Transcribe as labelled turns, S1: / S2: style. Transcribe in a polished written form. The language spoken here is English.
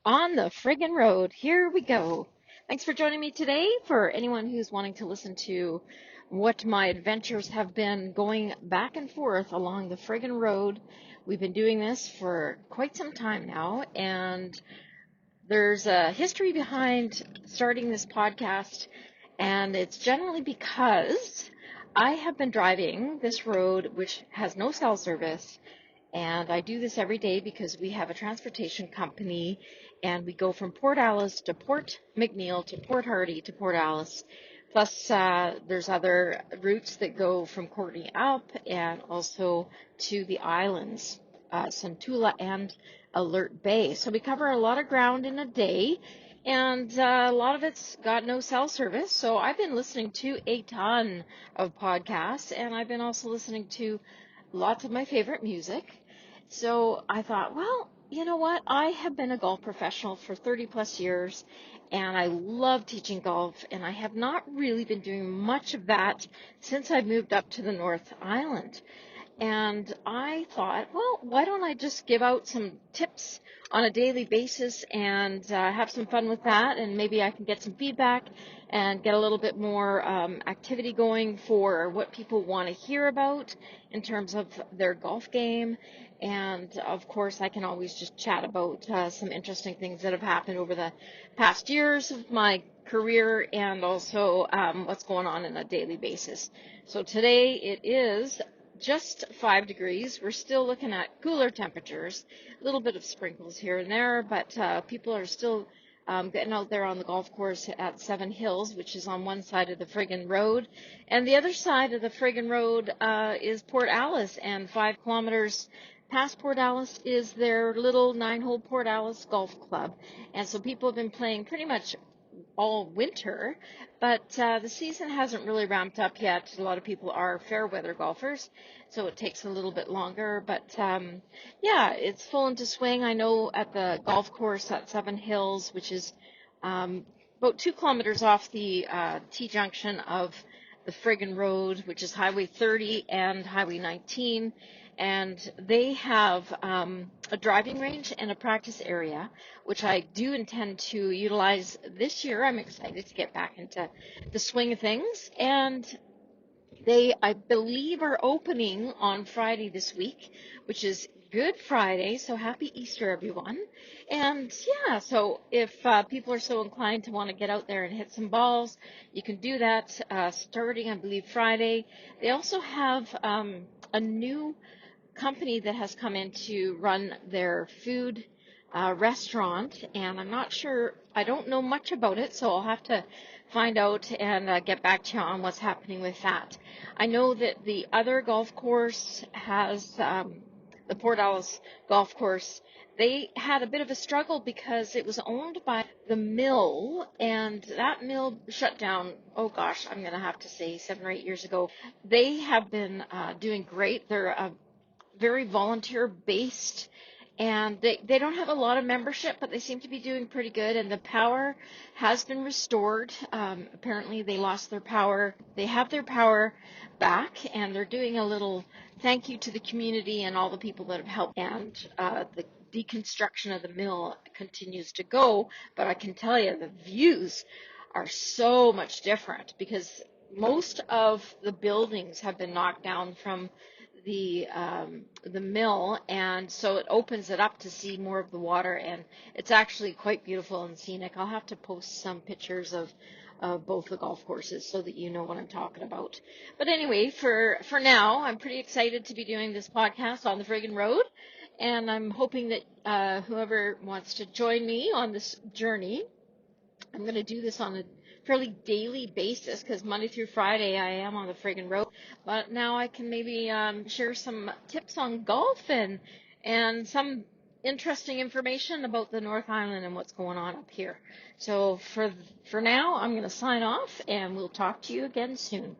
S1: On the friggin' road. Here we go. Thanks for joining me today. For anyone who's wanting to listen to what my adventures have been going back and forth along the friggin' road, we've been doing this for quite some time now, and there's a history behind starting this podcast, and it's generally because I have been driving this road, which has no cell service, and I do this every day because we have a transportation company and we go from Port Alice to Port McNeil to Port Hardy to Port Alice. Plus, there's other routes that go from Courtney up and also to the islands, Santula and Alert Bay. So we cover a lot of ground in a day, and a lot of it's got no cell service. So I've been listening to a ton of podcasts, and I've been also listening to lots of my favorite music. So I thought, well, you know what? I have been a golf professional for 30 plus years, and I love teaching golf, and I have not really been doing much of that since I moved up to the North Island. And I thought, well, why don't I just give out some tips on a daily basis and have some fun with that, and maybe I can get some feedback and get a little bit more activity going for what people want to hear about in terms of their golf game. And of course, I can always just chat about some interesting things that have happened over the past years of my career, and also what's going on in a daily basis. So today it is just 5 degrees. We're still looking at cooler temperatures, a little bit of sprinkles here and there, but people are still getting out there on the golf course at Seven Hills, which is on one side of the friggin' road. And the other side of the friggin' road is Port Alice, and 5 kilometers past Port Alice is their little 9-hole Port Alice Golf Club. And so people have been playing pretty much all winter, but the season hasn't really ramped up yet. A lot of people are fair weather golfers, so it takes a little bit longer. But yeah, it's full into swing. I know at the golf course at Seven Hills, which is about 2 kilometers off the T-junction of the friggin' road, which is Highway 30 and Highway 19, and they have a driving range and a practice area, which I do intend to utilize this year. I'm excited to get back into the swing of things, and they, I believe, are opening on Friday this week, which is Good Friday, so happy Easter, everyone. And yeah, so if people are so inclined to want to get out there and hit some balls, you can do that starting, I believe, Friday. They also have a new company that has come in to run their food restaurant, and I'm not sure, I don't know much about it, so I'll have to find out and get back to you on what's happening with that. I know that the other golf course has, the Port Alice golf course, they had a bit of a struggle because it was owned by the mill, and that mill shut down, oh gosh, I'm going to have to say 7 or 8 years ago. They have been doing great. They're a very volunteer based, and they don't have a lot of membership, but they seem to be doing pretty good, and the power has been restored. Apparently they lost their power. They have their power back, and they're doing a little thank you to the community and all the people that have helped, and the deconstruction of the mill continues to go. But I can tell you the views are so much different because most of the buildings have been knocked down from the mill, and so it opens it up to see more of the water, and it's actually quite beautiful and scenic. I'll have to post some pictures of both the golf courses so that you know what I'm talking about. But anyway, for now, I'm pretty excited to be doing this podcast on the friggin' road, and I'm hoping that whoever wants to join me on this journey, I'm going to do this on a fairly daily basis because Monday through Friday I am on the friggin' road. But now I can maybe share some tips on golf and some interesting information about the North Island and what's going on up here. So for now, I'm going to sign off, and we'll talk to you again soon.